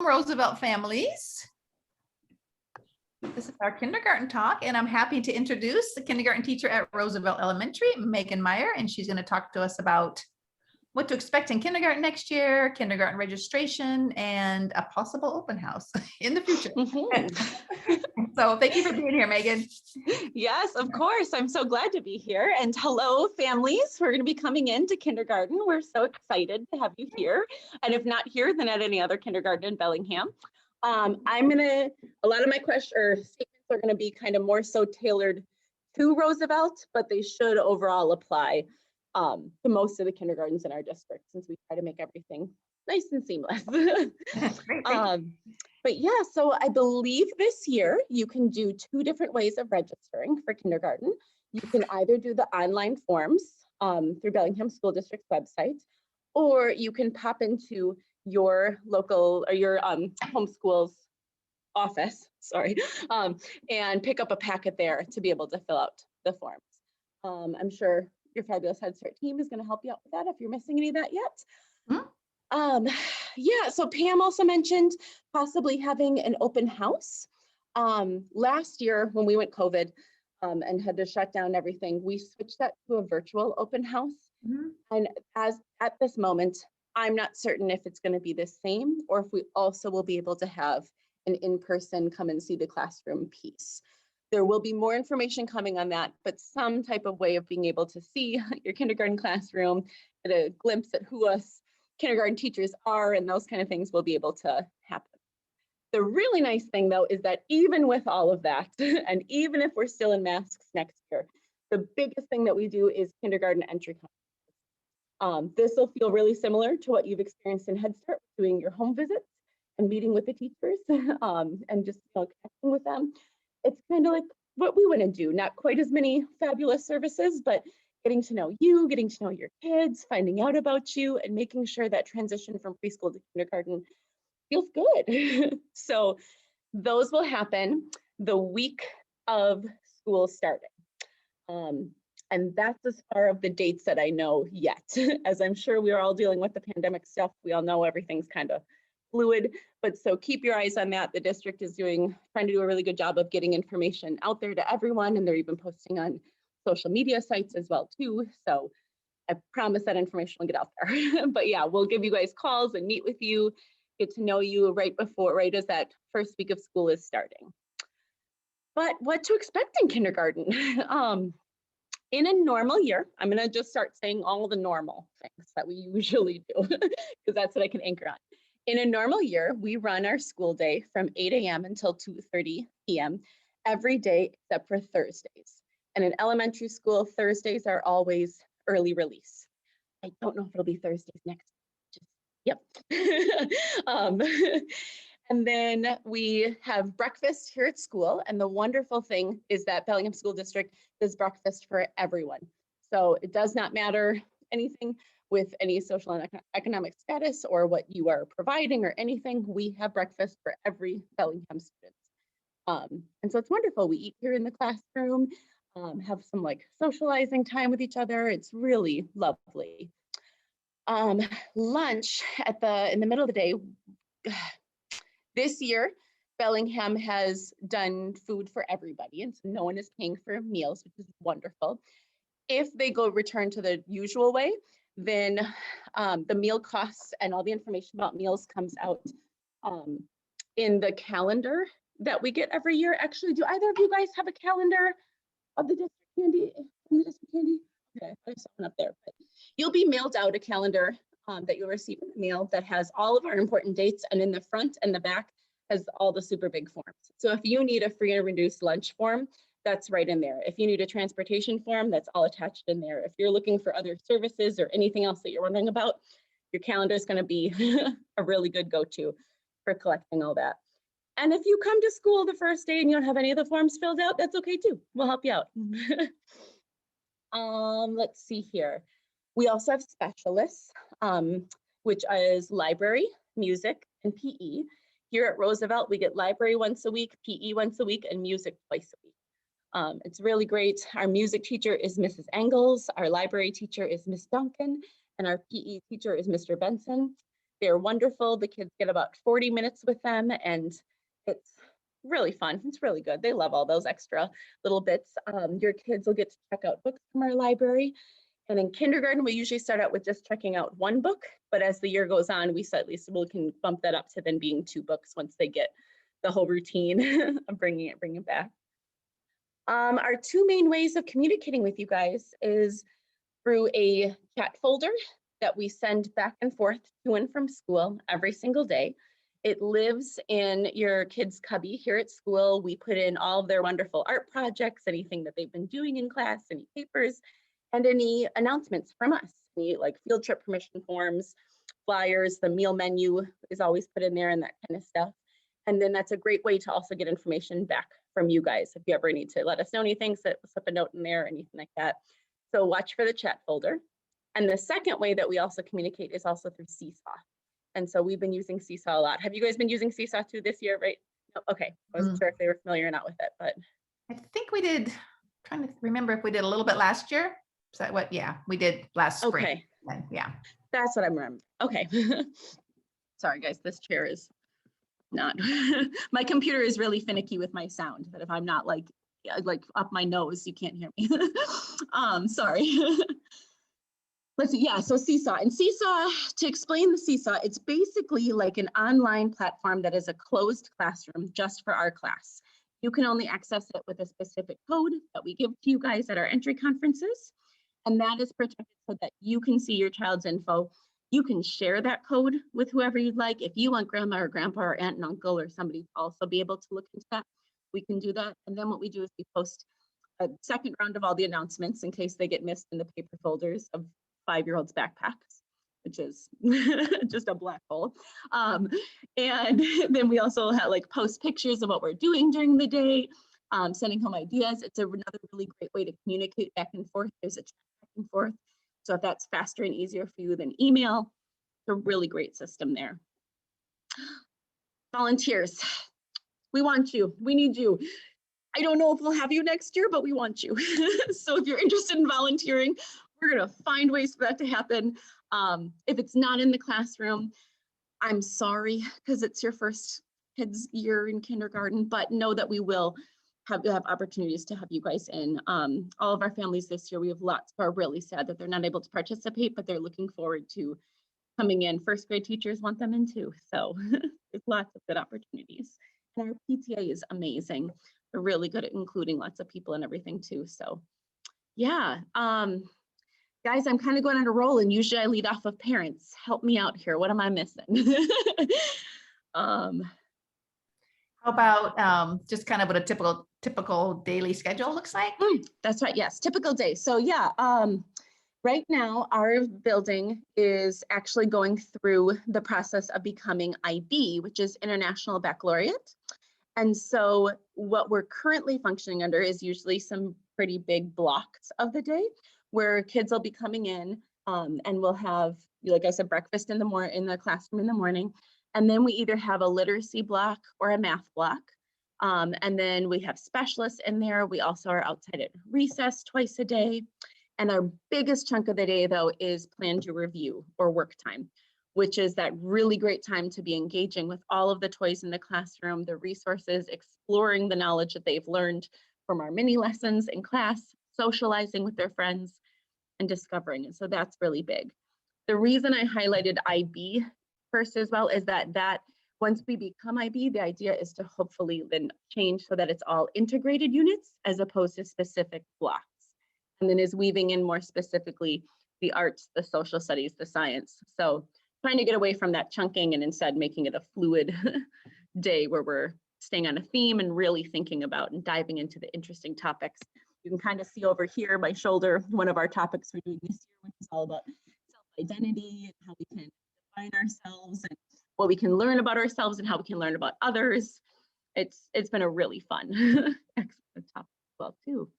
Roosevelt families. This is our kindergarten talk, and I'm happy to introduce the kindergarten teacher at Roosevelt Elementary, Megan Meyer, and she's going to talk to us about what to expect in kindergarten next year, kindergarten registration, and a possible open house in the future. So thank you for being here, Megan. Yes, of course. I'm so glad to be here. And hello, families. We're going to be coming into kindergarten. We're so excited to have you here. And if not here, then at any other kindergarten in Bellingham. A lot of my statements are going to be kind of more so tailored to Roosevelt, but they should overall apply to most of the kindergartens in our district, since we try to make everything nice and seamless. But yeah, so I believe this year you can do two different ways of registering for kindergarten. You can either do the online forms through Bellingham School District's website, or you can pop into your local or your home school's office, and pick up a packet there to be able to fill out the forms. I'm sure your fabulous Head Start team is going to help you out with that if you're missing any of that yet. Yeah, so Pam also mentioned possibly having an open house. Last year when we went COVID and had to shut down everything, we switched that to a virtual open house. And as at this moment, I'm not certain if it's going to be the same or if we also will be able to have an in-person come and see the classroom piece. There will be more information coming on that, but some type of way of being able to see your kindergarten classroom, get a glimpse at who us kindergarten teachers are, and those kind of things will be able to happen. The really nice thing though is that even with all of that, and even if we're still in masks next year, the biggest thing that we do is kindergarten entry conferences. This will feel really similar to what you've experienced in Head Start, doing your home visits and meeting with the teachers and just connecting with them. It's kind of like what we want to do, not quite as many fabulous services, but getting to know you, getting to know your kids, finding out about you, and making sure that transition from preschool to kindergarten feels good. So those will happen the week of school starting. And that's as far of the dates that I know yet. As I'm sure we are all dealing with the pandemic stuff, we all know everything's kind of fluid, but so keep your eyes on that. The district is trying to do a really good job of getting information out there to everyone, and they're even posting on social media sites as well too. So I promise that information will get out there. But yeah, we'll give you guys calls and meet with you, get to know you right as that first week of school is starting. But what to expect in kindergarten? In a normal year, I'm going to just start saying all the normal things that we usually do, because that's what I can anchor on. In a normal year, we run our school day from 8 a.m. until 2:30 p.m. every day except for Thursdays. And in elementary school, Thursdays are always early release. I don't know if it'll be Thursdays next. Yep. And then we have breakfast here at school. And the wonderful thing is that Bellingham School District does breakfast for everyone. So it does not matter anything with any social and economic status or what you are providing or anything. We have breakfast for every Bellingham student. And so it's wonderful. We eat here in the classroom, have some socializing time with each other. It's really lovely. Lunch in the middle of the day. This year, Bellingham has done food for everybody, and so no one is paying for meals, which is wonderful. If they return to the usual way, then the meal costs and all the information about meals comes out in the calendar that we get every year. Actually, do either of you guys have a calendar of the district candy? Okay, I saw one up there. But you'll be mailed out a calendar that you'll receive in the mail that has all of our important dates, and in the front and the back has all the super big forms. So if you need a free and reduced lunch form, that's right in there. If you need a transportation form, that's all attached in there. If you're looking for other services or anything else that you're wondering about, your calendar is going to be a really good go-to for collecting all that. And if you come to school the first day and you don't have any of the forms filled out, that's okay too. We'll help you out. Let's see here. We also have specialists, which is library, music, and PE. Here at Roosevelt, we get library once a week, PE once a week, and music twice a week. It's really great. Our music teacher is Mrs. Engels, our library teacher is Miss Duncan, and our PE teacher is Mr. Benson. They're wonderful. The kids get about 40 minutes with them, and it's really fun. It's really good. They love all those extra little bits. Your kids will get to check out books from our library. And in kindergarten, we usually start out with just checking out one book, but as the year goes on, we can bump that up to then being 2 books once they get the whole routine of bringing it back. Our 2 main ways of communicating with you guys is through a chat folder that we send back and forth to and from school every single day. It lives in your kids' cubby here at school. We put in all of their wonderful art projects, anything that they've been doing in class, any papers, and any announcements from us, any like field trip permission forms, flyers, the meal menu is always put in there and that kind of stuff. And then that's a great way to also get information back from you guys. If you ever need to let us know anything, slip a note in there, anything like that. So watch for the chat folder. And the second way that we also communicate is also through Seesaw. And so we've been using Seesaw a lot. Have you guys been using Seesaw too this year, right? No, okay, I wasn't sure if they were familiar or not with it, but. I think we did, trying to remember if we did a little bit last year. Is that what? Yeah, we did last spring. Okay. Yeah. That's what I remember. Okay. Sorry, guys, this chair is not, my computer is really finicky with my sound, that if I'm not like up my nose, you can't hear me. Sorry. Let's see, yeah, so Seesaw. And Seesaw, to explain the Seesaw, it's basically like an online platform that is a closed classroom just for our class. You can only access it with a specific code that we give to you guys at our entry conferences. And that is protected so that you can see your child's info. You can share that code with whoever you'd like. If you want grandma or grandpa or aunt and uncle or somebody to also be able to look into that, we can do that. And then what we do is we post a second round of all the announcements in case they get missed in the paper folders of 5-year-olds' backpacks, which is just a black hole. And then we also have post pictures of what we're doing during the day, sending home ideas. It's another really great way to communicate back and forth. There's a chat back and forth. So if that's faster and easier for you than email, it's a really great system there. Volunteers, we want you, we need you. I don't know if we'll have you next year, but we want you. So if you're interested in volunteering, we're gonna find ways for that to happen. If it's not in the classroom, I'm sorry, because it's your first kids year in kindergarten, but know that we will have opportunities to have you guys in. All of our families this year, we have lots who are really sad that they're not able to participate, but they're looking forward to coming in. First grade teachers want them in too. So there's lots of good opportunities. And our PTA is amazing. They're really good at including lots of people and everything too. So yeah, guys, I'm kind of going on a roll, and usually I lead off of parents. Help me out here. What am I missing? How about just kind of what a typical daily schedule looks like? That's right. Yes, typical day. So yeah, right now our building is actually going through the process of becoming IB, which is International Baccalaureate. And so what we're currently functioning under is usually some pretty big blocks of the day where kids will be coming in, and we'll have, like I said, breakfast in the classroom in the morning. And then we either have a literacy block or a math block. And then we have specialists in there. We also are outside at recess twice a day. And our biggest chunk of the day, though, is plan to review or work time, which is that really great time to be engaging with all of the toys in the classroom, the resources, exploring the knowledge that they've learned from our mini lessons in class, socializing with their friends, and discovering. And so that's really big. The reason I highlighted IB first as well is that once we become IB, the idea is to hopefully then change so that it's all integrated units as opposed to specific blocks. And then is weaving in more specifically the arts, the social studies, the science. So trying to get away from that chunking and instead making it a fluid day where we're staying on a theme and really thinking about and diving into the interesting topics. You can kind of see over here, my shoulder, one of our topics we're doing this year, which is all about self-identity and how we can define ourselves and what we can learn about ourselves and how we can learn about others. It's been a really fun excellent topic as well too.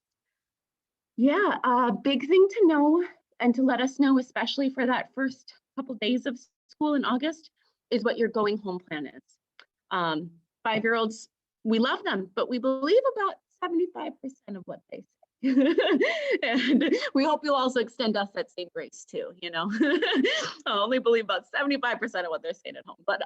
Yeah, a big thing to know and to let us know, especially for that first couple days of school in August, is what your going home plan is. 5-year-olds, we love them, but we believe about 75% of what they say. And we hope you'll also extend us that same grace too, you know. I only believe about 75% of what they're saying at home, but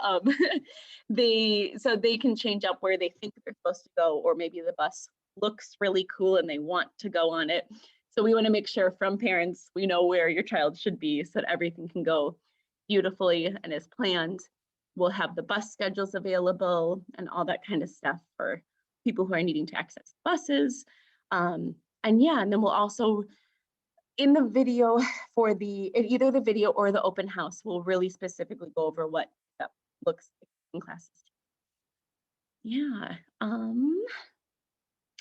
so they can change up where they think they're supposed to go, or maybe the bus looks really cool and they want to go on it. So we want to make sure from parents, we know where your child should be so that everything can go beautifully and as planned. We'll have the bus schedules available and all that kind of stuff for people who are needing to access buses. And yeah, and then we'll also, in the video for either the video or the open house, we'll really specifically go over what that looks like in classes. Yeah.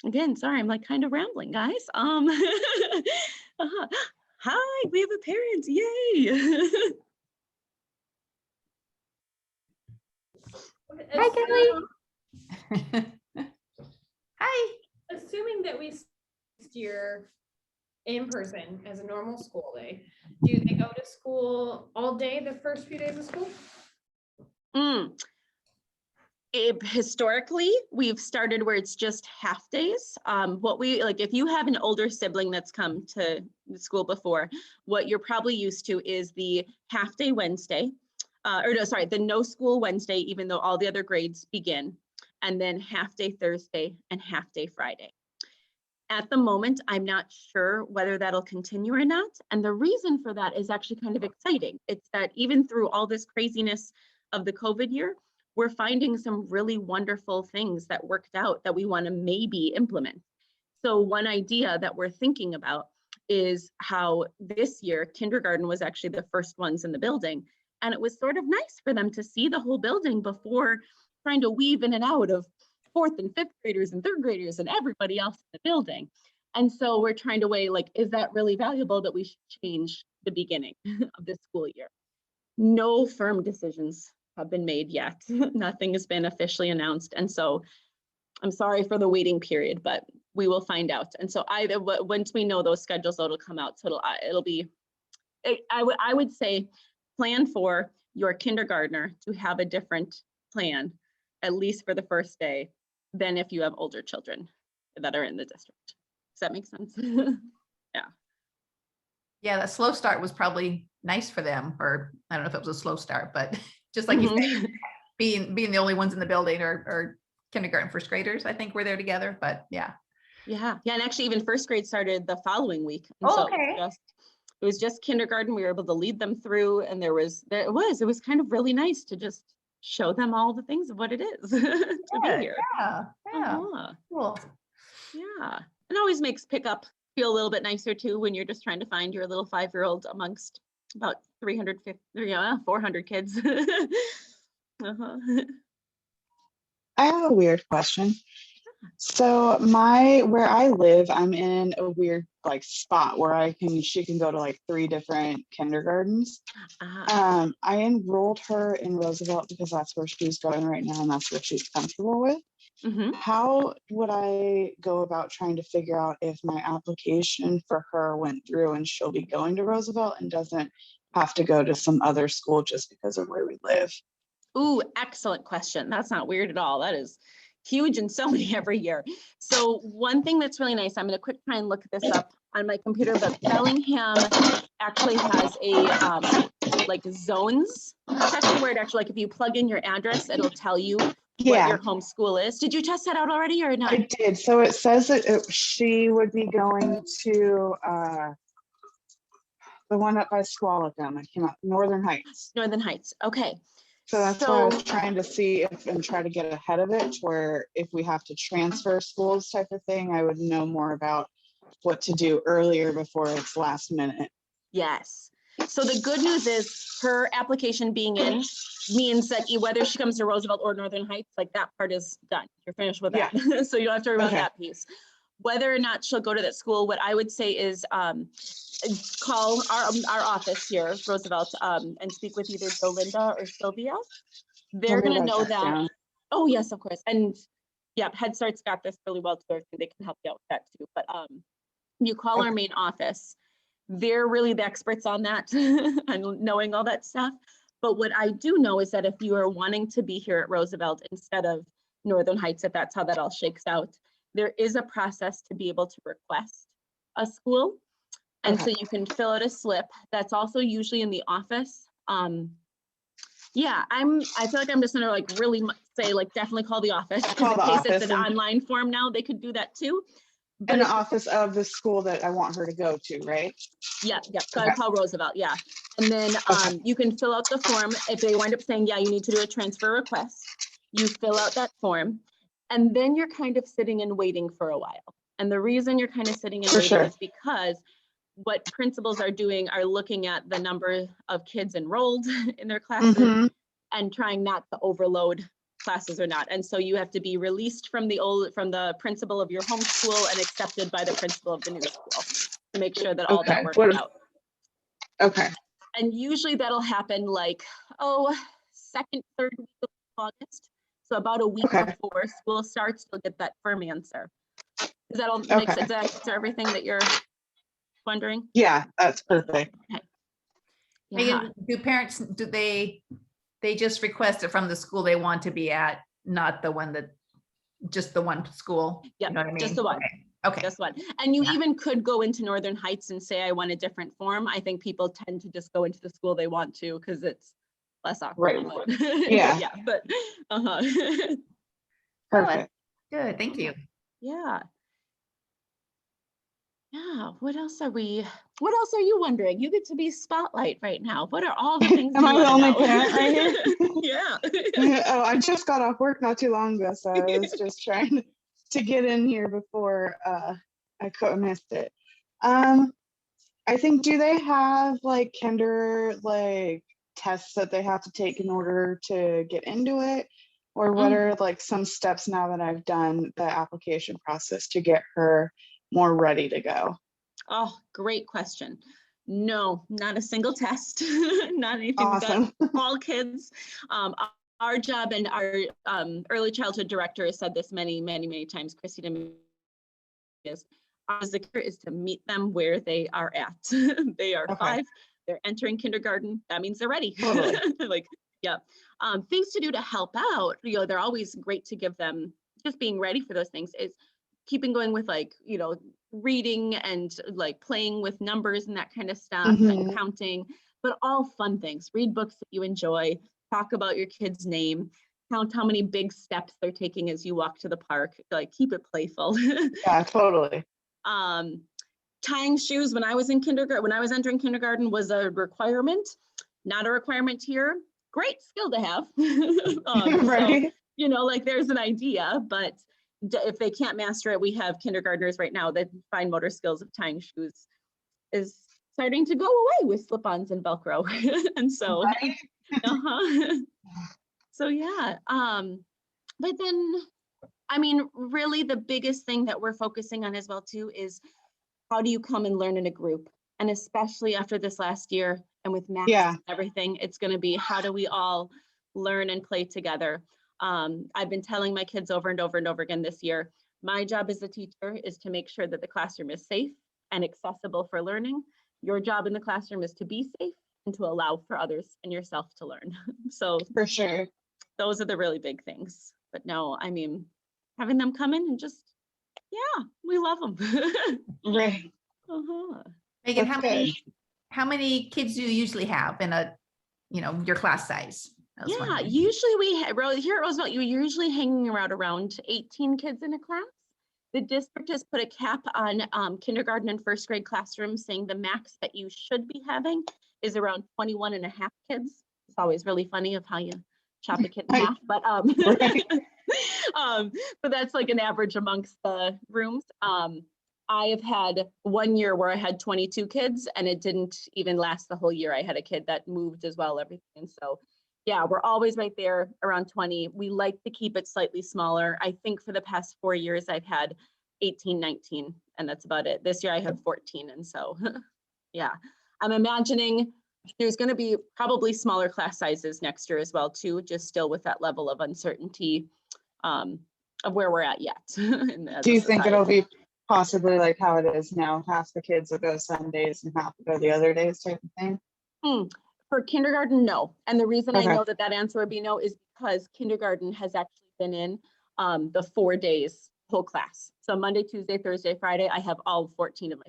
Again, sorry, I'm like kind of rambling, guys. Hi, we have a parent, yay. Hi, Kelly. Hi. Assuming that we steer in person as a normal school day, do they go to school all day the first few days of school? Historically, we've started where it's just half days. What we like, if you have an older sibling that's come to the school before, what you're probably used to is the half day Wednesday, the no school Wednesday, even though all the other grades begin, and then half day Thursday and half day Friday. At the moment, I'm not sure whether that'll continue or not. And the reason for that is actually kind of exciting. It's that even through all this craziness of the COVID year, we're finding some really wonderful things that worked out that we want to maybe implement. So one idea that we're thinking about is how this year kindergarten was actually the first ones in the building. And it was sort of nice for them to see the whole building before trying to weave in and out of fourth and fifth graders and third graders and everybody else in the building. And so we're trying to weigh, like, is that really valuable that we should change the beginning of this school year? No firm decisions have been made yet. Nothing has been officially announced. And so I'm sorry for the waiting period, but we will find out. And so once we know those schedules, it'll come out. So it'll be, I would say plan for your kindergartner to have a different plan, at least for the first day, than if you have older children that are in the district. Does that make sense? Yeah. Yeah, that slow start was probably nice for them, or I don't know if it was a slow start, but just like you said, being the only ones in the building, or kindergarten first graders, I think, were there together, but yeah. Yeah, and actually even first grade started the following week. And Oh, so okay. it was just kindergarten. We were able to lead them through, and it was kind of really nice to just show them all the things of what it is to be here. Yeah, cool. Yeah, it always makes pickup feel a little bit nicer too when you're just trying to find your little 5-year-old amongst about 400 kids. I have a weird question. So where I live, I'm in a weird spot where she can go to 3 different kindergartens. I enrolled her in Roosevelt because that's where she's going right now and that's what she's comfortable with. How would I go about trying to figure out if my application for her went through and she'll be going to Roosevelt and doesn't have to go to some other school just because of where we live? Ooh, excellent question. That's not weird at all. That is huge and so many every year. So one thing that's really nice, I'm going to quick try and look this up on my computer, but Bellingham actually has a zones section where it actually, if you plug in your address, it'll tell you what your home school is. Did you test that out already or not? I did. So it says that she would be going to the one up by Squalicum. I cannot, Northern Heights. Northern Heights. Okay. So that's why I was trying to see and try to get ahead of it, where if we have to transfer schools type of thing, I would know more about what to do earlier before it's last minute. Yes. So the good news is her application being in means that whether she comes to Roosevelt or Northern Heights, that part is done. You're finished with that. Yeah. So you don't have to worry about that piece. Whether or not she'll go to that school, what I would say is call our office here, Roosevelt, and speak with either Belinda or Sylvia. They're going to know that. Down. Oh, yes, of course. And yeah, Head Start's got this really well too. They can help you out with that too. But you call our main office. They're really the experts on that and knowing all that stuff. But what I do know is that if you are wanting to be here at Roosevelt instead of Northern Heights, if that's how that all shakes out, there is a process to be able to request a school. And so Okay. you can fill out a slip. That's also usually in the office. Yeah, I feel like I'm just gonna like really say like definitely call the office, Call because in the case it's office an and- online form now, they could do that too. In But the it's, office of the school that I want her to go to, right? yeah, so I Okay. call Roosevelt, yeah. And then Okay. you can fill out the form. If they wind up saying, yeah, you need to do a transfer request, you fill out that form, and then you're kind of sitting and waiting for a while. And the reason you're kind of sitting and For waiting sure. is because what principals are doing are looking at the number of kids enrolled in their classes Mhm. and trying not to overload classes or not. And so you have to be released from the principal of your home school and accepted by the principal of the new school to make sure that all that Okay. works What- out. Okay. And usually that'll happen like, second, third week of August. So about a week Okay. before school starts, you'll get that firm answer. Does that all make Okay. sense? Does that answer everything that you're wondering? Yeah, that's perfect. Yeah. Megan, do parents, do they just request it from the school they want to be at, not the one that, just the one school? Yep, You know what I mean? just the one. Okay. Just one. And you Yeah. even could go into Northern Heights and say, I want a different form. I think people tend to just go into the school they want to because it's less awkward. Right. But, Yeah. yeah, but, uh-huh. Perfect. Good, thank you. Yeah. Yeah, what else are you wondering? You get to be spotlight right now. What are all the things Am you I the wanna only know? parent right here? Yeah. Oh, I just got off work not too long ago, so I was just trying to get in here before I could have missed it. I think, do they have like kinder like tests that they have to take in order to get into it? Or what are like some steps now that I've done the application process to get her more ready to go? Oh, great question. No, not a single test, not anything. We've got Awesome. all kids. Our job, and our early childhood director has said this many, many, many times, Christina, is the care is to meet them where they are at. They are Okay. 5, they're entering kindergarten. That means they're ready. Totally. Like, yeah. Things to do to help out, they're always great to give them. Just being ready for those things is keeping going with like, reading and like playing with numbers and that kind of stuff and counting, but all fun things. Read books that you enjoy, talk about your kid's name, count how many big steps they're taking as you walk to the park, like keep it playful. Yeah, totally. Tying shoes when I was entering kindergarten was a requirement, not a requirement here. Great skill to have. Right. So, like there's an idea, but if they can't master it, we have kindergartners right now that fine motor skills of tying shoes is starting to go away with slip-ons and Velcro. And so, Right. so yeah. But then, I mean, really the biggest thing that we're focusing on as well too is how do you come and learn in a group? And especially after this last year and with masks Yeah. and everything, it's going to be how do we all learn and play together? I've been telling my kids over and over and over again this year, my job as a teacher is to make sure that the classroom is safe and accessible for learning. Your job in the classroom is to be safe and to allow for others and yourself to learn. So For sure. those are the really big things. But no, I mean, having them come in and just, yeah, we love them. Right. Uh-huh. Megan, That's how many kids do you usually have in a, your class size? I was Yeah, wondering. usually here at Roosevelt, you're usually hanging around 18 kids in a class. The district has put a cap on kindergarten and first grade classrooms, saying the max that you should be having is around 21 and a half kids. It's always really funny of how you chop a kid in half, but Right. but that's like an average amongst the rooms. I have had one year where I had 22 kids and it didn't even last the whole year. I had a kid that moved as well, everything. So yeah, we're always right there around 20. We like to keep it slightly smaller. I think for the past 4 years, I've had 18, 19, and that's about it. This year I have 14. And so, yeah, I'm imagining there's going to be probably smaller class sizes next year as well, too, just still with that level of uncertainty of where we're at yet. Do you think it'll be possibly like how it is now? Half the kids will go some days and half will go the other days type of thing? For kindergarten, no. And the reason I Okay. know that answer would be no is because kindergarten has actually been in the 4 days whole class. So Monday, Tuesday, Thursday, Friday, I have all 14 of my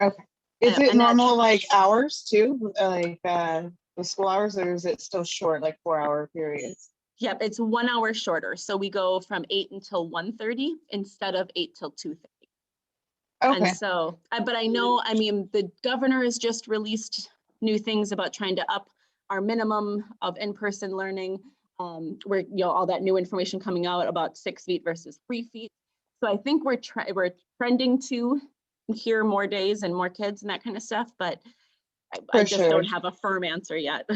Okay. Is it And that- normal like hours too? Like the school hours, or is it still short, like 4-hour periods? Yep, it's 1 hour shorter. So we go from 8 until 1:30 instead of 8 till 2:30. And Okay, so, but I know, I mean, the governor has just released new things about trying to up our minimum of in-person learning. Where, you know, all that new information coming out about 6 feet versus 3 feet. So I think we're trending to hear more days and more kids and that kind of stuff, but I For just sure. don't have a firm answer yet.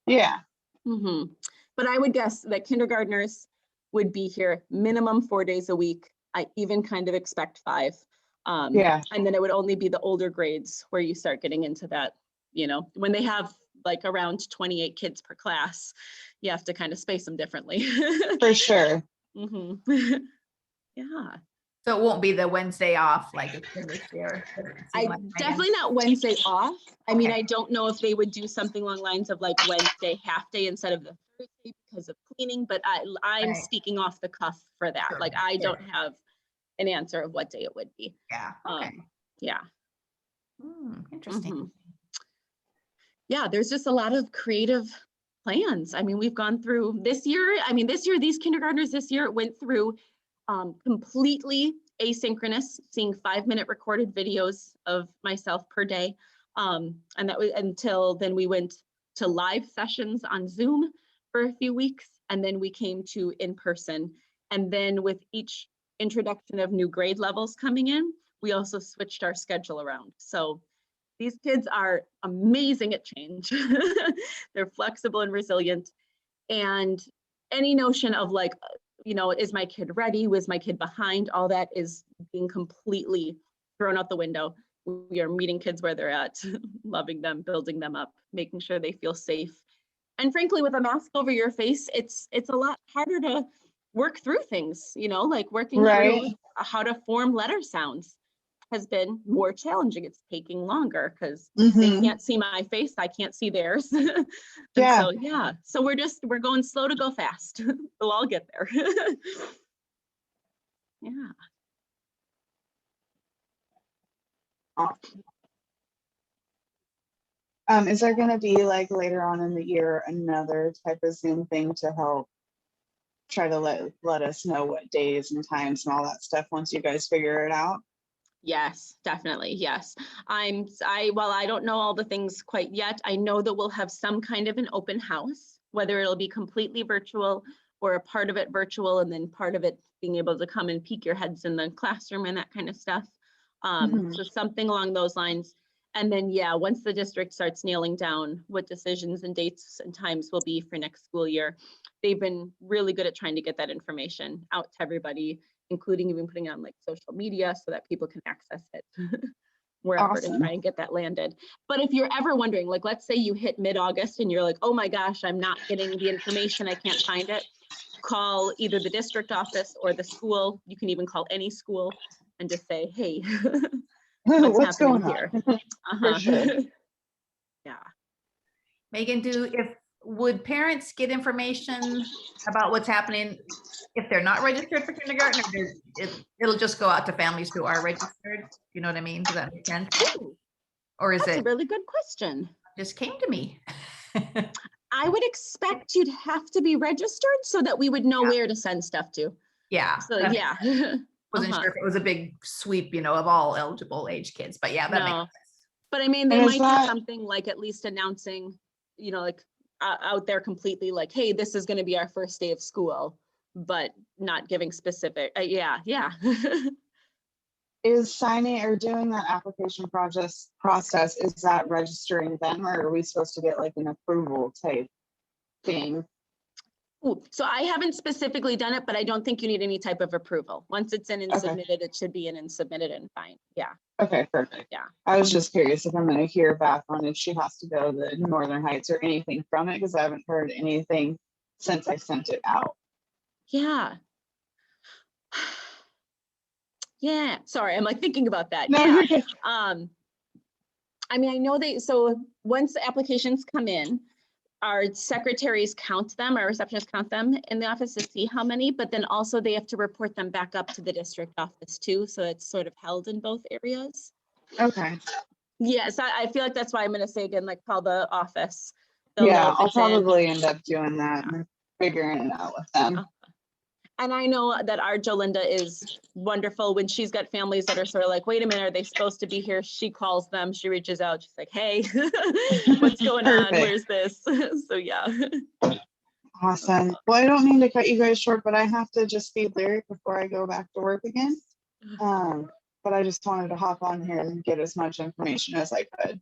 yeah, But I would guess that kindergartners would be here minimum 4 days a week. I even kind of expect 5. yeah, And then it would only be the older grades where you start getting into that, you know, when they have like around 28 kids per class, you have to kind of space them differently. for sure. Mhm. Yeah. So it won't be the Wednesday off like it's been this year. doesn't seem I like, Megan. definitely not Wednesday off. I mean, Okay. I don't know if they would do something along lines of like Wednesday half day instead of the Thursday because of cleaning, but I'm Right. speaking off the cuff for that. Sure, Like I sure. don't have an answer of what day it would be. Yeah, okay. Yeah. Interesting. Mhm. Yeah, there's just a lot of creative plans. I mean, we've gone through this year. I mean, this year, these kindergartners this year went through completely asynchronous, seeing 5-minute recorded videos of myself per day. And that was until then we went to live sessions on Zoom for a few weeks. And then we came to in person. And then with each introduction of new grade levels coming in, we also switched our schedule around. So these kids are amazing at change. They're flexible and resilient. And any notion of like, you know, is my kid ready? Was my kid behind? All that is being completely thrown out the window. We are meeting kids where they're at, loving them, building them up, making sure they feel safe. And frankly, with a mask over your face, it's a lot harder to work through things, you know, like working Right. through how to form letter sounds has been more challenging. It's taking longer because they Mhm. can't see my face, I can't see theirs. And Yeah. so, yeah, so we're going slow to go fast. We'll all get there. Yeah. Is there gonna be like later on in the year another type of Zoom thing to help try to let us know what days and times and all that stuff once you guys figure it out? Yes, definitely. Yes. While I don't know all the things quite yet, I know that we'll have some kind of an open house, whether it'll be completely virtual or a part of it virtual and then part of it being able to come and peek your heads in the classroom and that kind of stuff. Mhm. So something along those lines. And then, yeah, once the district starts nailing down what decisions and dates and times will be for next school year, they've been really good at trying to get that information out to everybody, including even putting it on like social media so that people can access it wherever to Awesome. try and get that landed. But if you're ever wondering, like, let's say you hit mid-August and you're like, oh my gosh, I'm not getting the information, I can't find it, call either the district office or the school. You can even call any school and just say, hey, What's happening going here? on? For sure. Yeah. Megan, would parents get information about what's happening if they're not registered for kindergarten, or it'll just go out to families who are registered? You know what I mean? Does that make sense? Ooh, Or is that's a it really good question. just came to me? I would expect you'd have to be registered so that we would know where to send stuff to. Yeah. So that makes yeah. sense. Wasn't Uh-huh. sure if it was a big sweep, of all eligible age kids, but yeah, that makes No. sense. But I mean, they And is might do that- something like at least announcing, like out there completely like, hey, this is going to be our first day of school, but not giving specific. Yeah. Is signing or doing that application process, is that registering them, or are we supposed to get like an approval type thing? Ooh, so I haven't specifically done it, but I don't think you need any type of approval. Once it's in and Okay. submitted, it should be in and submitted and fine. Yeah. Okay, perfect. Yeah. I was just curious if I'm going to hear back on if she has to go to Northern Heights or anything from it, because I haven't heard anything since I sent it out. Yeah. Yeah. Sorry, I'm like thinking about that. No, Yeah. you're good. I mean, I know so once the applications come in, our secretaries count them, our receptionists count them in the office to see how many, but then also they have to report them back up to the district office too. So it's sort of held in both areas. Okay. Yes, I feel like that's why I'm gonna say again, like call the office. They'll know Yeah, if I'll it's in. probably end up doing that and figuring it out with them. And I know that our Jolinda is wonderful when she's got families that are sort of like, wait a minute, are they supposed to be here? She calls them, she reaches out, she's like, hey, what's going on? Perfect. Where's this? So yeah. Awesome. Well, I don't mean to cut you guys short, but I have to just feed Lyric before I go back to work again. But I just wanted to hop on here and get as much information as I could.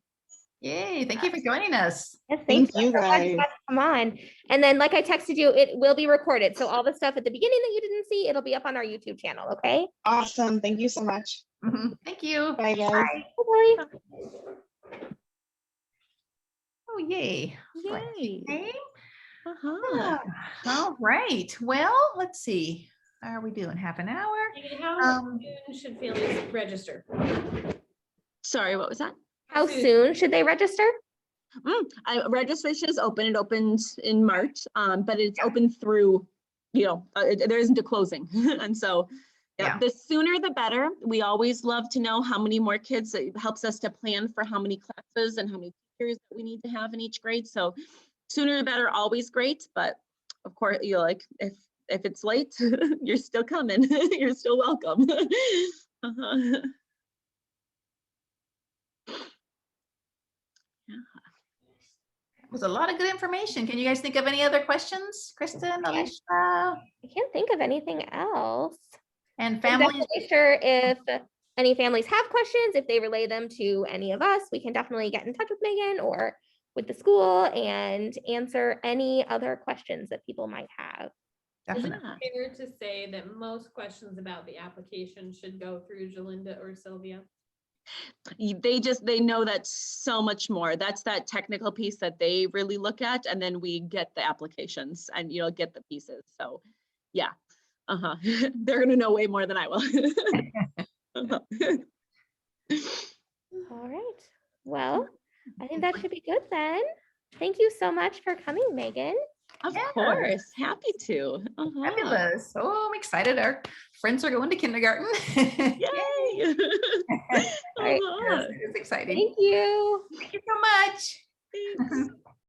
Yay, thank you for joining us. Yes, Thank thank you guys. Come on. And then like I texted you, it will be recorded. So all the stuff at the beginning that you didn't see, it'll be up on our YouTube channel, okay? Awesome. Thank you so much. Mhm, thank you. Bye, guys. Bye. Oh, yay. Yay. Okay. Uh-huh. All right. Well, let's see. How are we doing? Half an hour? Megan, how Um, soon should families register? Sorry, what was that? How soon should they register? Registration is open. It opens in March, but it's open through, there isn't a closing. And so, Yeah. the sooner the better. We always love to know how many more kids. It helps us to plan for how many classes and how many teachers that we need to have in each grade. So sooner the better, always great. But of course, if it's late, you're still coming. You're still welcome. Uh-huh. It was a lot of good information. Can you guys think of any other questions? Kristen, Alicia, I can't think of anything else. and I'm families? definitely sure if any families have questions, if they relay them to any of us, we can definitely get in touch with Megan or with the school and answer any other questions that people might have. Is it Definitely. fair to say that most questions about the application should go through Jolinda or Sylvia? They know that so much more. That's that technical piece that they really look at, and then we get the applications and get the pieces. So yeah, they're gonna know way more than I will. All right. Well, I think that should be good then. Thank you so much for coming, Megan. Of Yeah. course, happy to. Fabulous. Oh, I'm excited. Our friends are going to kindergarten. Yay! All right. Uh-huh. Yes, it is exciting. Thank you. Thank you so much. Thanks.